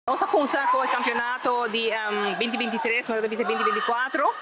Nossa começar com o campeonato de 2023, mas 2024.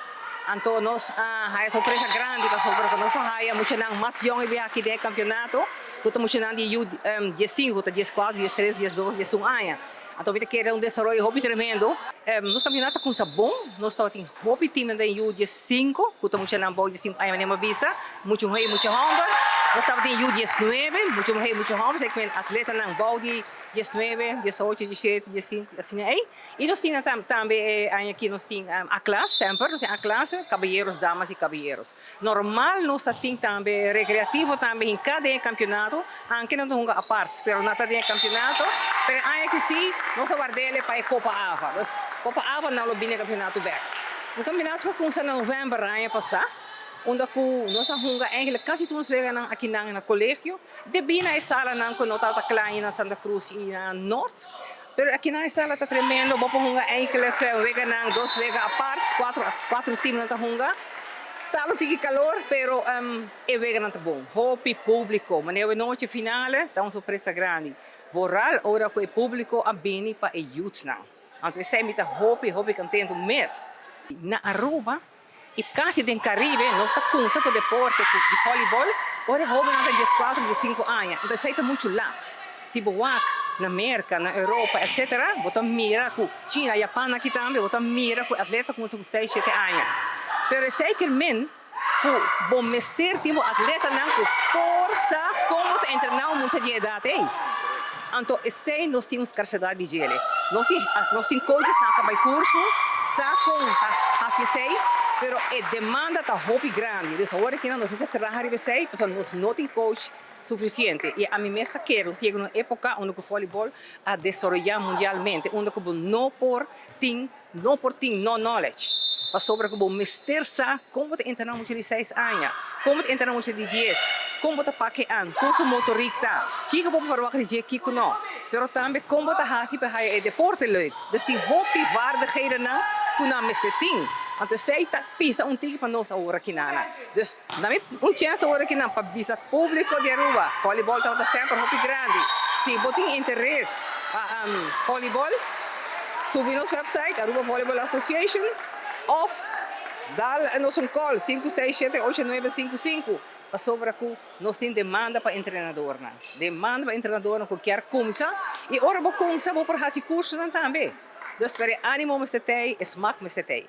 Então nós uma surpresa grande para sobre nós há muito não mais jovem bem aqui do campeonato. Estamos muito de dia 5, dia 4, dia 3, dia 12, dia 1 ano. Então vai ter um desenvolvimento hopi tremendo. Nosso campeonato começa bom. Nós estamos em hopi time da dia 5, estamos muito bom dia 5 anos nem visa. Muito rei, muito honra. Nós estamos em dia 9, muito rei, muito honra. Sei que atleta não bom de 19, 18, 17, 15, assim aí. E nós temos também aqui nós temos a classe, sempre, nós temos a classe, caballeros, damas e caballeros. Normal nós temos também recreativo também em cada campeonato, anche não temos a parte, mas não tem campeonato. Mas aqui sim, nós guardamos para a Copa Ava. Copa Ava não é o campeonato back. O campeonato que começou em novembro ano passado. Onde nós arrumamos eigenlijk quase todos os aqui no colégio. De bem na sala não que nós estamos klein na Santa Cruz e na Norte. Mas aqui na sala está tremendo. Vamos arrumar eigenlijk wega não, dois wega à parte, quatro times na arrumar. Sala tem calor, pero é wega não está bom. Hopi público, mas na noite final está uma surpresa grande. Voral ora com o público a bem para o youth não. Então você me está hopi contento mês. Na Aruba e quase do Caribe, nós estamos começando com o deporte de voleibol, ora hoben até 14, 15 anos. Então isso está muito late. Se você na América, na Europa, etc., você mira com China, Japão aqui também, você mira com atleta com 6, 7 anos. Mas eu sei que o bom mestre tipo atleta não com força, como treinar muito de idade. Então, sei nós temos escassez de gelo. Nós temos coaches que acabam o curso, com haci, pero a demanda está muito grande. Então, agora que nós precisamos trabalhar em você, nós não temos coach suficiente. E a mim mesma quero, chega uma época onde o voleibol a desenvolver mundialmente, onde não por knowledge. Para sobre como mestre como te entrar muito de 6 anos, como te entrar muito de 10, como te paquean, curso motorista, que eu vou fazer de que não, pero também como te haci para o deporte leuk. Dus die hopi vaardigheden não, que não mestre tem. Então sei tá pisa tique para nós agora aqui na. Dus dá-me chance agora aqui na para visa público de Aruba. Voleibol está sempre hopi grande. Se você tem interesse para voleibol, subir nosso website Aruba Volleyball Association. Of dá-nos call 567-8955 para sobre que nós temos demanda para treinador. Demanda para treinador que quer começar e agora vou começar por fazer curso também. Então, ânimo, mas tetei, smack, mas tetei.